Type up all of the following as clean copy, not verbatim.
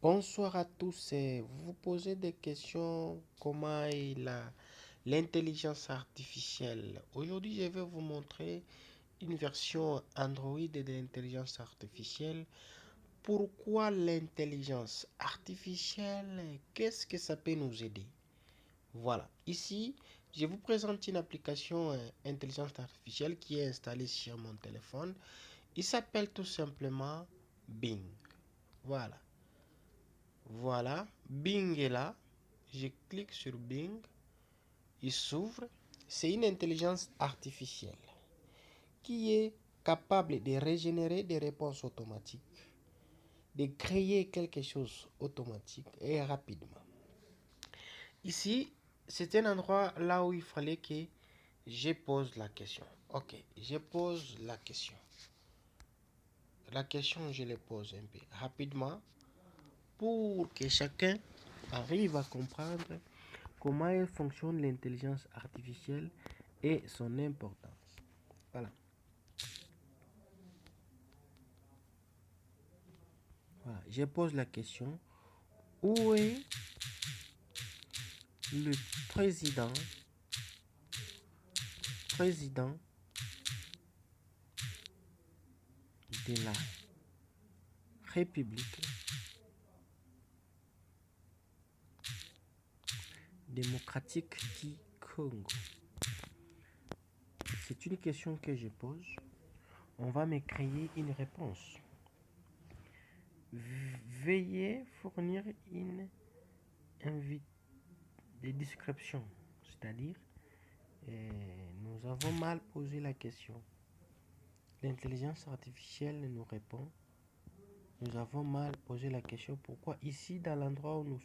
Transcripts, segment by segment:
Bonsoir à tous. Vous vous posez des questions comment est l'intelligence artificielle. Aujourd'hui, je vais vous montrer une version Android de l'intelligence artificielle. Pourquoi l'intelligence artificielle? Qu'est-ce que ça peut nous aider? Voilà. Ici, je vous présente une application intelligence artificielle qui est installée sur mon téléphone. Il s'appelle tout simplement Bing. Voilà. Voilà, Bing est là. Je clique sur Bing. Il s'ouvre. C'est une intelligence artificielle qui est capable de régénérer des réponses automatiques, de créer quelque chose automatique et rapidement. Ici, c'est un endroit là où il fallait que je pose la question. Ok, je pose la question. La question, je la pose un peu rapidement pour que chacun arrive à comprendre comment elle fonctionne l'intelligence artificielle et son importance. Voilà. Voilà. Je pose la question, où est le président, président de la République démocratique du Congo? C'est une question que je pose. On va me créer une réponse. Veuillez fournir des descriptions, c'est-à-dire nous avons mal posé la question. L'intelligence artificielle nous répond. Nous avons mal posé la question pourquoi ici dans l'endroit où nous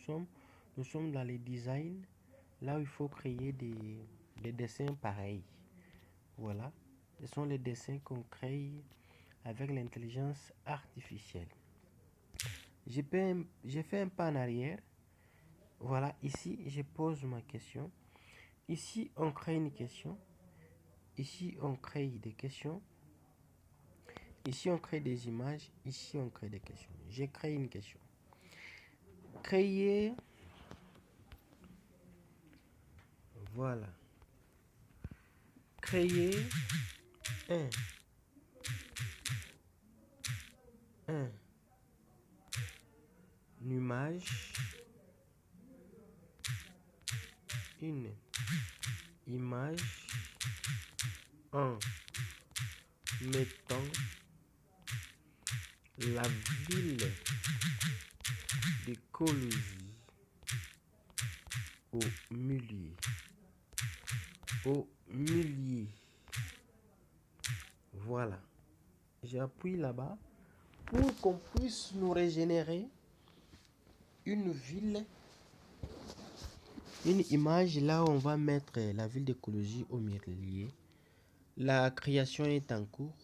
sommes dans les designs, là où il faut créer des dessins pareils. Voilà, ce sont les dessins qu'on crée avec l'intelligence artificielle. J'ai fait un pas en arrière. Voilà, ici je pose ma question. Ici on crée une question. Ici on crée des questions. Ici on crée des images. Ici on crée des questions. J'ai créé une question. Créer, voilà, créer un, un image, une image en mettant la ville de Colosie au milieu. Au milieu. Voilà. J'appuie là-bas pour qu'on puisse nous régénérer une ville, une image là où on va mettre la ville d'écologie au milieu. La création est en cours.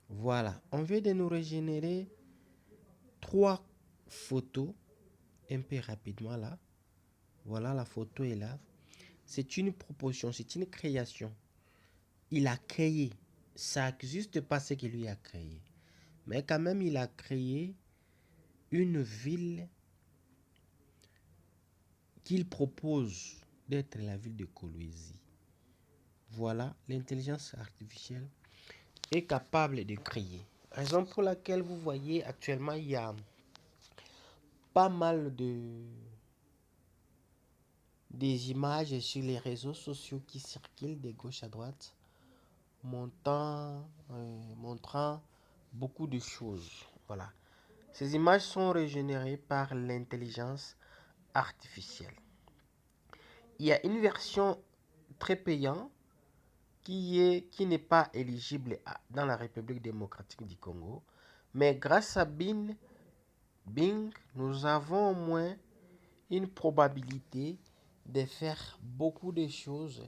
Voilà, on vient de nous régénérer 3 photos un peu rapidement là. Voilà, la photo est là. C'est une proposition, c'est une création. Il a créé. Ça n'existe pas ce qu'il lui a créé. Mais quand même, il a créé une ville qu'il propose d'être la ville de Colosie. Voilà, l'intelligence artificielle est capable de créer. Raison pour laquelle vous voyez actuellement, il y a pas mal des images sur les réseaux sociaux qui circulent de gauche à droite, montrant beaucoup de choses. Voilà. Ces images sont régénérées par l'intelligence artificielle. Il y a une version très payante qui n'est pas éligible dans la République démocratique du Congo. Mais grâce à Bing, nous avons au moins une probabilité de faire beaucoup de choses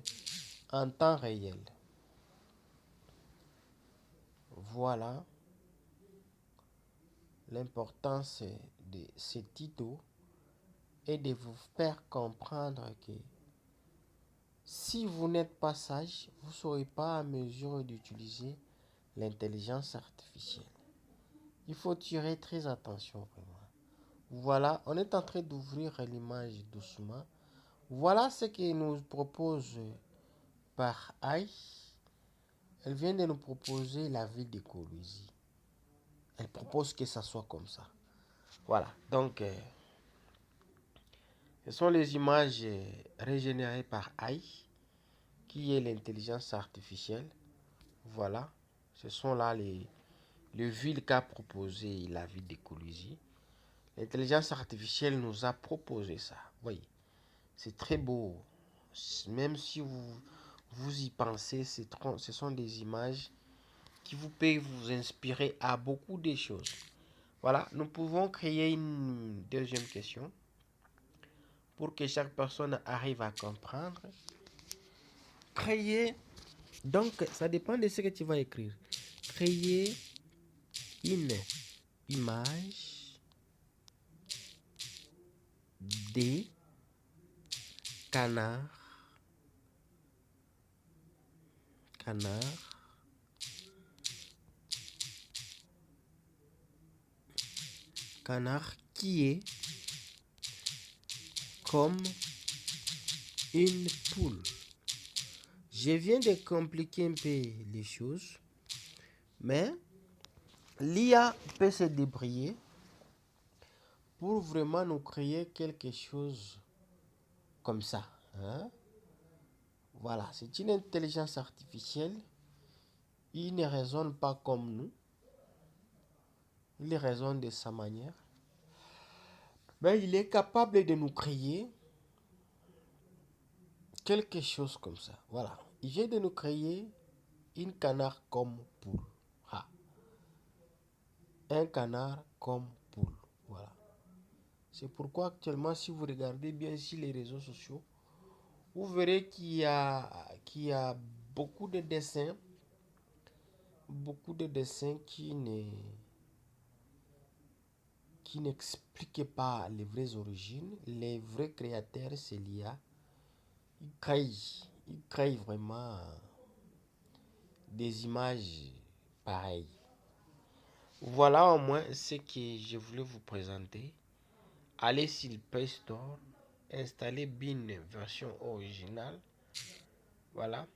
en temps réel. Voilà l'importance de ce tuto et de vous faire comprendre que si vous n'êtes pas sage, vous ne serez pas à mesure d'utiliser l'intelligence artificielle. Il faut tirer très attention vraiment. Voilà, on est en train d'ouvrir l'image doucement. Voilà ce qu'il nous propose par AI. Elle vient de nous proposer la ville d'écologie. Elle propose que ça soit comme ça. Voilà, donc ce sont les images régénérées par AI, qui est l'intelligence artificielle. Voilà, ce sont là les villes qu'a proposé la ville d'écologie. L'intelligence artificielle nous a proposé ça. Oui, c'est très beau. Même si vous y pensez, ce sont des images qui vous peuvent vous inspirer à beaucoup de choses. Voilà, nous pouvons créer une deuxième question pour que chaque personne arrive à comprendre. Créer, donc ça dépend de ce que tu vas écrire. Créer une image des canards, canards, canard qui est comme une poule. Je viens de compliquer un peu les choses, mais l'IA peut se débrouiller pour vraiment nous créer quelque chose comme ça. Hein? Voilà, c'est une intelligence artificielle. Il ne raisonne pas comme nous. Il raisonne de sa manière. Mais il est capable de nous créer quelque chose comme ça. Voilà. Il vient de nous créer une canard comme poule. Ah. Un canard comme poule. Voilà. C'est pourquoi actuellement, si vous regardez bien sur les réseaux sociaux, vous verrez qu'il y a beaucoup de dessins qui n'expliquent pas les vraies origines. Les vrais créateurs, c'est l'IA. Ils créent vraiment des images pareilles. Voilà au moins ce que je voulais vous présenter. Allez sur le Play Store, installez Bin version originale. Voilà,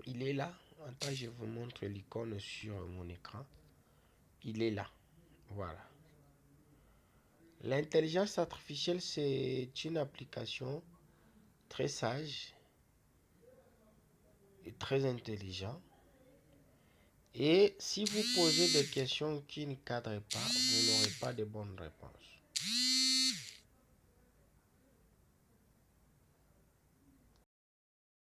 il est là. Attends, je vous montre l'icône sur mon écran. Il est là. Voilà. L'intelligence artificielle, c'est une application très sage et très intelligente. Et si vous posez des questions qui ne cadrent pas, vous n'aurez pas de bonnes réponses.